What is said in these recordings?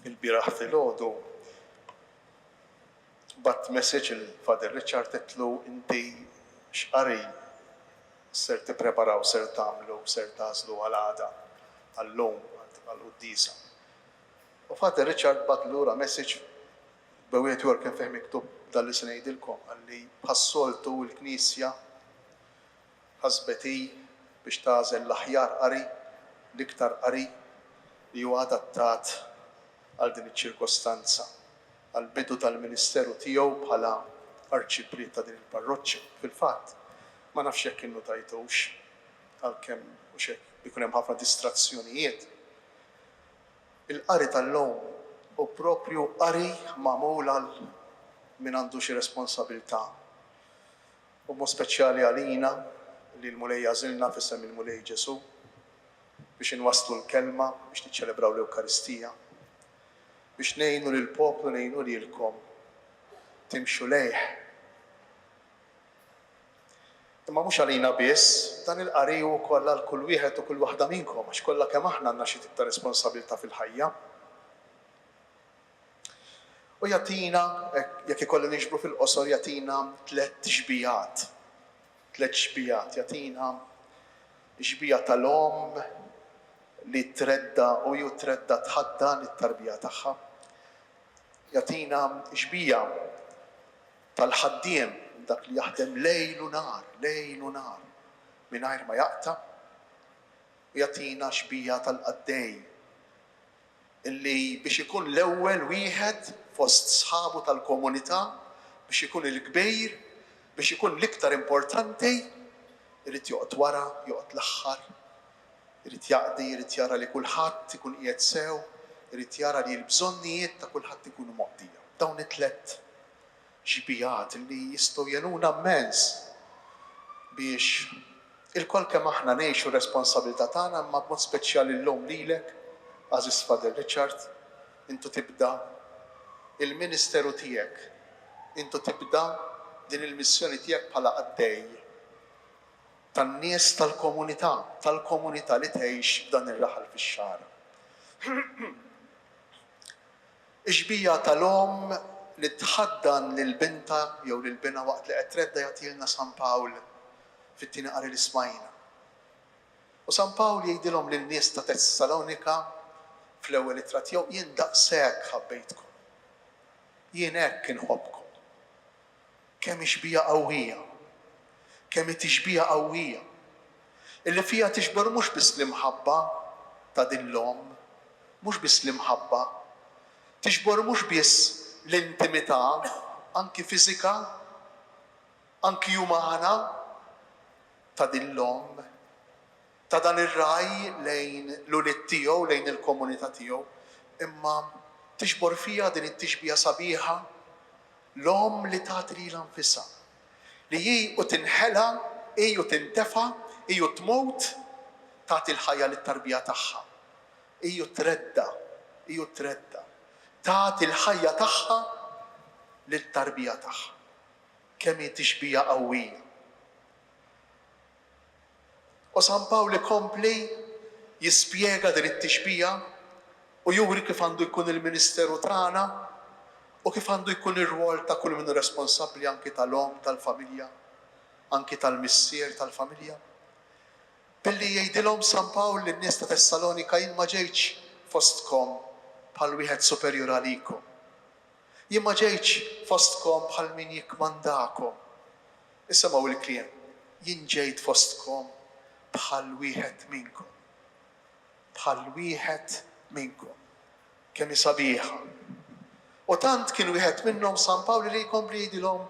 Il-bieraħ filgħodu bat message il-Father Richard qedlu inti x'qari ser tippreparaw, ser tagħmlu, ser tażlu għal għada għall-lum għall-qudiesa. U Father Richard bat lura message b'wieħed ieħor kien fih miktub dan li se ngħidilkom għalli bħas-soltu l-Knisja ħasbet biex tażel l-aħjar qari, l-iktar qari li huwa adattat għal din iċ-ċirkostanza, għal bidu tal-ministeru tiegħu bħala arċipriet ta' din il-parroċċja. Fil-fatt, ma nafx jekk kienu tajtux għalkemm mhux hekk ikun hemm ħafna distrazzjonijiet. Il-qari tal-lum u proprju qari magħmul għal min għandu xi responsabilità. U mod speċjali għalina li l-mulej għażilna f'isem il-mulej Ġesu biex inwasslu l-kelma biex niċċelebraw l-Ewkaristija. Biex ngħinu lill-poplu, ngħinu lilkom timxu lejh. Imma mhux għalina biss, dan il-qari wkoll għal kull wieħed u kull waħda minnkom għax kollha kemm aħna għandna xi tip ta' responsabilità fil-ħajja. U jagħtina, jekk ikolli niġbru fil-qosor, jagħtina tliet xbijat. Tliet xbijat, jagħtina xbija tal-om li tredda u ju tredda tħaddan it-tarbija tagħha. Jagħtina xbija tal-ħaddiem dak li jaħdem lejl u nar mingħajr ma jaqta'. U jagħtina xbija tal-qaddej illi biex ikun l-ewwel wieħed fost sħabu tal-komunità, biex ikun il-kbir, biex ikun l-iktar importanti, irid joqgħod wara, joqgħod l-aħħar, irid jaqdi, irid jara li kulħadd ikun qiegħed sew, irid jara li l-bżonnijiet ta' kulħadd ikunu moqdija. Dawn it-tlet ġbijat li jistgħu jenuna immens biex il-kol kemm aħna ngħixu responsabilità tagħna, imma b'mod speċjali llum lilek, Aziz Father Richard, intu tibda il-ministeru tiegħek, intu tibda din il-missjoni tiegħek bħala qaddej tan-nies tal-komunità li tgħix f'dan ir-raħal fix-xahar. Ix-xbija tal-om li tħaddan lill-binta jew lill-bina waqt li qed tredda jagħtilna San Pawl fit-tieni qari li smajna. U San Pawl jgħidilhom lin-nies ta' Tessalonika fl-ewwel ittra tiegħu jien daqshekk ħabbejtkom. Jien hekk inħobbkom. Kemm ix-xbija qawwija. Kemm it-tixbija qawwija illi fiha tixber mhux biss l-imħabba ta' din l-om, mhux biss l-imħabba, tixbor mhux biss l-intimità, anki fiżika, anki umana ta' din l-om, ta' dan ir-raj lejn l-ulied tiegħu, lejn il-komunità tiegħu, imma tixbor fiha din it-tixbija sabiħa l-om li tagħti lilha nfisha. Li hi u tinħela, hi u tintefa', hi u tmut, tagħti l-ħajja lit-tarbija tagħha. Hi u tredda, tagħti l-ħajja tagħha lit-tarbija tagħha. Kemm hi tixbija qawwija. U San Pawl ikompli jispjega din it-tixbija u juri kif għandu jkun il-ministeru tagħna u kif għandu jkun ir-rwol ta' kull min responsabbli anki tal-om, tal-familja, anki tal-missier tal-familja. Billi jgħidilhom San Pawl lin-nies ta' Tessalonika jien ma ġejtx fostkom bħal wieħed superjur għalikom. Jien ma ġejtx fostkom bħal min jikkmandakom. Isimgħu il-kliem. Jien ġejt fostkom bħal wieħed minnkom. Bħal wieħed minnkom. Kemm hi sabiħa. U tant kien wieħed minnhom San Pawl li jkompli jgħidilhom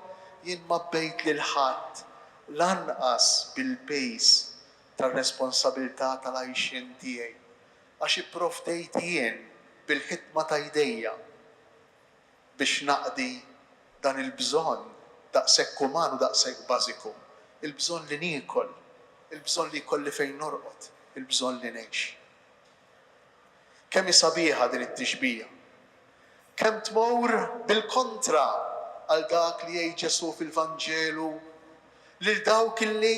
jien ma bejt lil ħadd lanqas bil-pejs tar-responsabilità tal-għajxien tiegħi għax ipprovdejt jien bil-ħidma ta' jdejja biex naqdi dan il-bżonn daqshekk uman u daqshekk bażiku. Il-bżonn li niekol, il-bżonn li jkolli fejn norqod, il-bżonn li ngħix. Kemm hi sabiħa din it-tixbija. Kemm tmur bil-kontra għal dak li jgħid Ġesu fil-Vanġelu lil dawk illi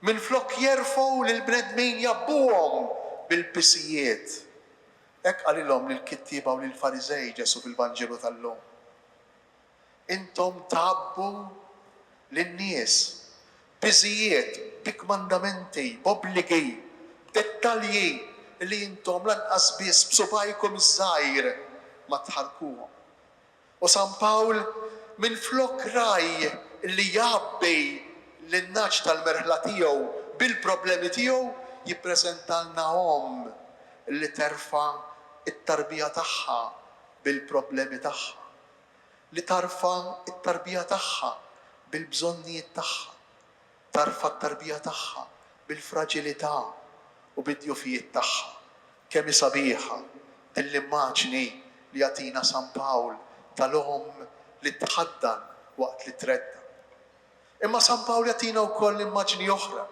minflok jerfgħu lil bnedmin jabbuhom bil-pisijiet. Hekk qalilhom lill-kittieba u lill-Fariżej Ġesu fil-Vanġelu tal-lum. Intom tgħabbu lin-nies biżijiet, b'ikmandamenti, b'obbligi, b'dettalji li intom lanqas biss b'subajkom iż-żgħir ma tħarkuhom. U San Pawl minflok raj li jabbi l-innaġġ tal-merħla tiegħu bil-problemi tiegħu jippreżentalnahom li terfa' it-tarbija tagħha bil-problemi tagħha, li tarfa' it-tarbija tagħha bil-bżonnijiet tagħha, tarfa' t-tarbija tagħha bil-fraġilità u bid-djufijiet tagħha. Kemm hi sabiħa din l-immaġni li jagħtina San Pawl tal-omm li tħaddan waqt li tredda. Imma San Pawl jagħtina wkoll immaġni oħra.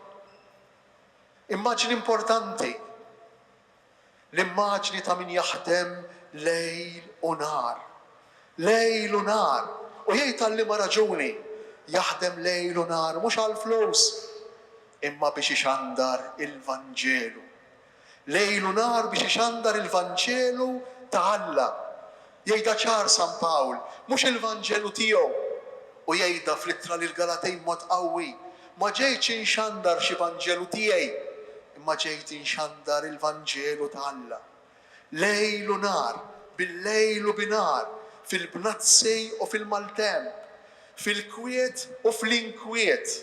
Immaġni importanti. L-immaġni ta' min jaħdem lejl u nar. Lejl u nar. U jgħid għall-liema raġuni jaħdem lejl u nar mhux għal flus imma biex ixandar il-Vanġelu. Lejl u nar biex ixandar il-Vanġelu ta' Alla. Jgħidha ċar San Pawl, mhux il-Vanġelu tiegħu u jgħidha fl-ittra lill-Galatej mod qawwi. Ma ġejtx inxandar xi Vanġelu tiegħi, imma ġejt inxandar il-Vanġelu ta' Alla. Lejl u nar, bil-lejl u binar, fil-bnazzi u fil-maltemp, fil-kwiet u fl-inkwiet.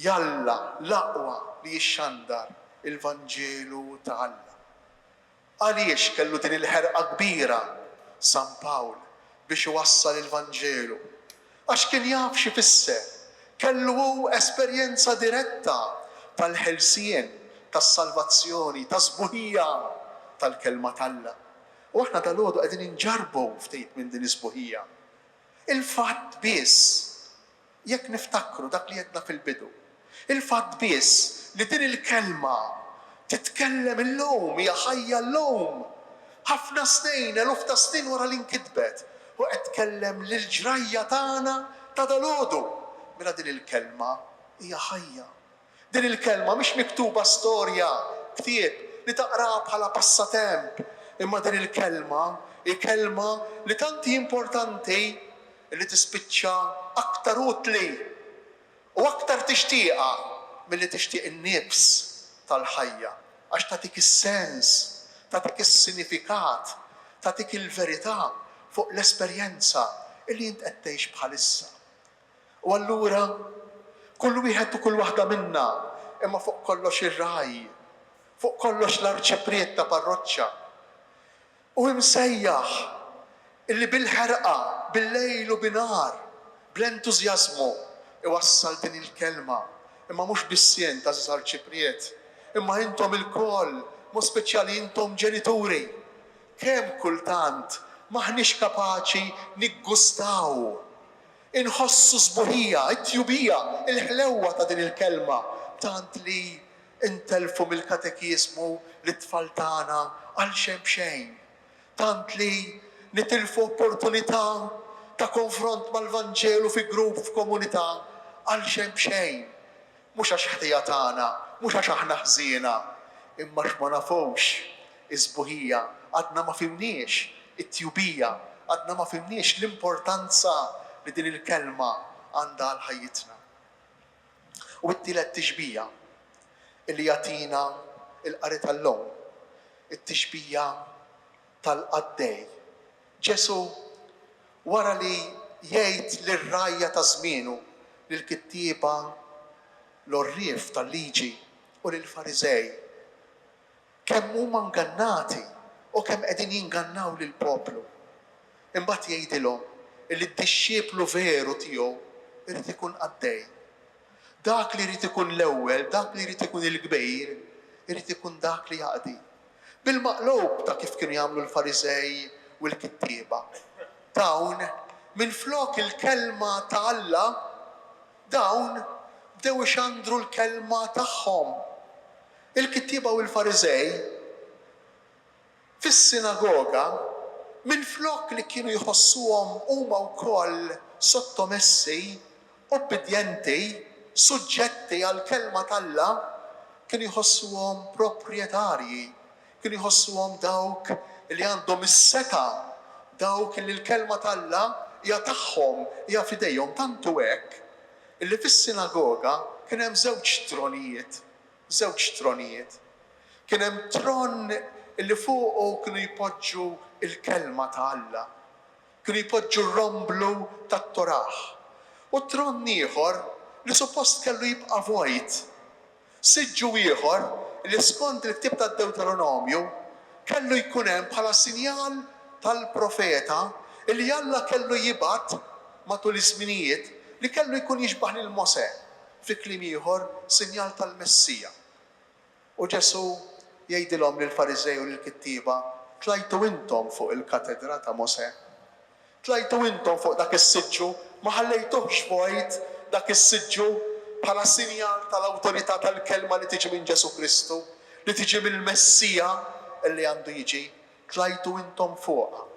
Jalla l-aqwa li jixxandar il-Vanġelu ta' Alla. Għaliex kellu din il-ħerqa kbira San Pawl biex iwassal il-Vanġelu? Għax kien jaf xi fisser, kellu esperjenza diretta tal-ħelsien, tas-salvazzjoni, tas-sbuħija tal-kelma tal-Alla. U aħna dalgħodu qegħdin inġarbu ftit minn din is-sbuħija. Il-fatt biss, jekk niftakru dak li qedna fil-bidu, il-fatt biss li din il-kelma titkellem illum, hija ħajja llum. Ħafna snin, eluf ta' snin wara li nkitbet u qed tkellem lill-ġrajja tagħna ta' dalgħodu. Mela din il-kelma hija ħajja. Din il-kelma mhix miktuba storja, ktieb li taqra bħala passatemp, imma din il-kelma hi kelma li tanti importanti li tispiċċa aktar utli u aktar tixtieqha milli tixtieq in-nifs tal-ħajja għax tagħtik is-sens, tagħtik is-sinifikat, tagħtik il-verità fuq l-esperjenza li int qed tgħix bħalissa. U allura kull wieħed u kull waħda minna, imma fuq kollox ir-raj, fuq kollox l-arċipriet ta' parroċċa. U imsejjaħ illi bil-ħerqa, bil-lejl u binar, bl-entużjażmu iwassal din il-kelma. Imma mhux bissien ta' arċipriet, imma intom il-koll, mhux speċjali intom ġenituri. Kemm kultant maħniex kapaċi niggustaw, inħossu sbuħija, it-tjubija, il-ħlewwa ta' din il-kelma, tant li intelfu mill-katekismu l-tfal tagħna għal xejn. Tant li nitilfu opportunità ta' konfront mal-Vanġelu fi grupp f'komunità għal xejn. Mhux għax ħtija tagħna, mhux għax aħna ħżiena, imma ma nafux is-sbuħija, għadna ma fimniex it-tjubija, għadna ma fimniex l-importanza li din il-kelma għandha għal ħajjitna. U t-tielet tixbija illi jagħtina il-qari tal-lum, it-tixbija tal-qaddej. Ġesu wara li jgħid lir-rajja ta' żmienu, lill-kittieba, l-orrief tal-liġi u lill-Fariżej kemm huma ngannati u kemm qegħdin jingannaw lill-poplu. Imbagħad jgħidilhom illi d-dixxieplu veru tiegħu irid ikun qaddej. Dak li jrid ikun l-ewwel, dak li jrid ikun il-kbir, irid ikun dak li jaqdi. Bil-maqlub ta' kif kienu jagħmlu l-Fariżej u l-kittieba. Dawn minflok il-kelma ta' Alla, dawn bdew ixandru l-kelma tagħhom. Il-kittieba u l-Fariżej fis-sinagoga minflok li kienu jħossuhom huma wkoll sottomessi, obbedjenti, suġġetti għall kelma ta' Alla, kienu jħossuhom proprjetarji, kienu jħossuhom dawk li għandhom is-seta, dawk li l-kelma tal-Alla hija tagħhom, hija f'idejhom, tantu hekk illi fis-sinagoga kien hemm żewġ tronijiet. Kien hemm tron illi fuqu kienu jpoġġu il-kelma ta' Alla, kienu jpoġġu r-romblu tat-Toraħ. U tron ieħor li suppost kellu jibqa' vojt. Siġġu ieħor li skont il-ktieb tad-Deuteronomju kellu jkun hemm bħala sinjal tal-profeta li Alla kellu jibgħat matul iż-żminijiet li kellu jkun jixbaħ lil Mosè, fi kliem ieħor sinjal tal-Messija. U Ġesu jgħidilhom lill-Fariżej u lill-kittieba, tlajtu intom fuq il-katedra ta' Mosè. Tlajtu intom fuq dak is-siġġu, ma ħallejtuhx vojt dak is-siġġu bħala sinjal tal-awtorità tal-kelma li tiġi minn Ġesu Kristu, li tiġi mill-Messija li għandu jiġi. Tlajtu intom fuqha.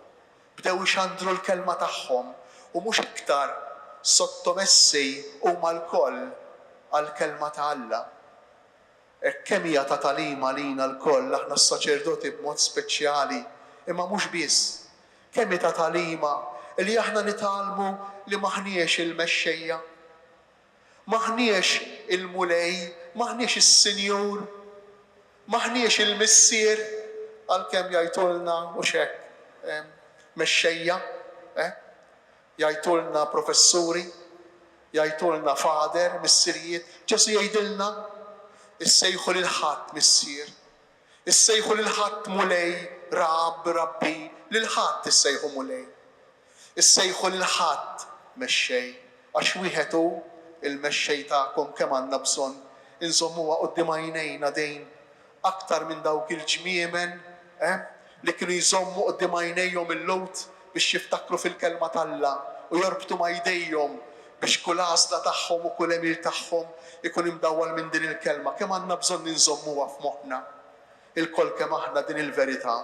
Bdew ixandru l-kelma tagħhom u mhux iktar sottomessi huma l-koll għall-kelma ta' Alla. Kemm hija ta' talima lina l-koll aħna s-saċerdoti b'mod speċjali, imma mhux biss. Kemm ta' talima li aħna nitalmu li maħniex il-mexxejja, maħniex il-mulej, maħniex is-sinjur, maħniex il-missier għalkemm jgħidulna u x'hekk mexxejja, jgħidulna professuri, jgħidulna fader, missirijiet. Ġesu jgħidilna issejħu lil ħadd missier, issejħu lil ħadd mulej, rabbi, lil ħadd issejħu mulej. Issejħu lil ħadd mexxej, għax wieħed hu il-mexxej tagħkom kemm għandna bżonn inżommuha quddiem għajnejna dejn aktar minn dawk il-ġmiemen li kienu jżommu quddiem għajnejhom il-Lowt biex jiftakru fil-kelma tal-Alla u jorbtu ma' jdejhom biex kull għażla tagħhom u kull emil tagħhom ikun imdawwal minn din il-kelma. Kemm għandna bżonn inżommuha f'moħħna il-koll kemm aħna din il-verità.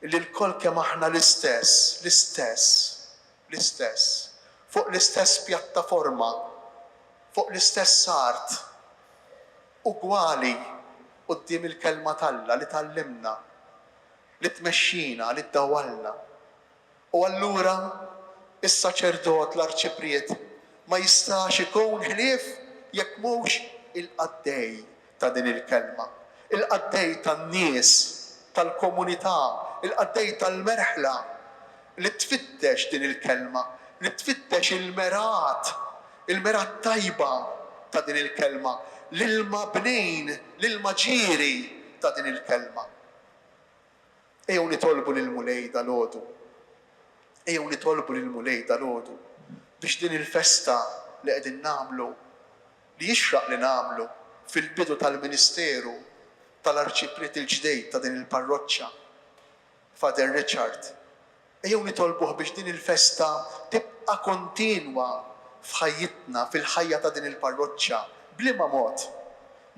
Li l-koll kemm aħna l-istess, fuq l-istess pjattaforma, fuq l-istess art, ugwali quddiem il-kelma tal-Alla li tallimna, li tmexxina, li ddawwalna. U allura is-saċerdot l-arċipriet ma jistax ikun ħlief jekk mhux il-qaddej ta' din il-kelma, il-qaddej tan-nies, tal-komunità, il-qaddej tal-merħla li tfittex din il-kelma, li tfittex il-merat tajba ta' din il-kelma, l-ilma bnejn, l-ilma ġieri ta' din il-kelma. Ejjew nitolbu lill-mulej dal-għodu. Ejjew nitolbu lill-mulej dal-għodu biex din il-festa li qegħdin nagħmlu, li jixraq li nagħmlu fil-bidu tal-Ministeru tal-Arċipriet il-ġdejd ta' din il-parroċċa, Father Richard. Ejjew nitolbuh biex din il-festa tibqa' kontinwa f'ħajjitna, fil-ħajja ta' din il-parroċċa, bliema mod,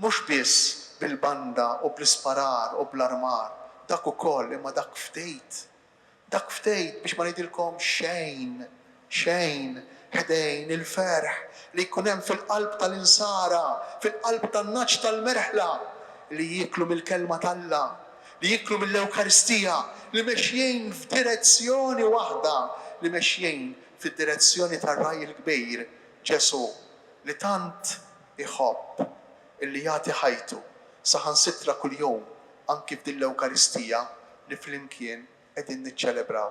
mhux biss bil-banda u bl-isparar u bl-armar, dak ukoll imma dak ftejt biex ma ngħidilkom xejn ħdejn il-ferħ li jkun hemm fil-qalb tal-insara, fil-qalb tan-naċ tal-merħla li jieklu mill-kelma tal-Alla, li jieklu mill-Ewkaristija, li mexjin f'direzzjoni waħda, li mexjin fid-direzzjoni tar-Raj il-Kbir, Ġesu, li tant iħobb illi jagħti ħajtu saħansitra kuljum anki f'din l-Ewkaristija li flimkien qegħdin niċċelebraw.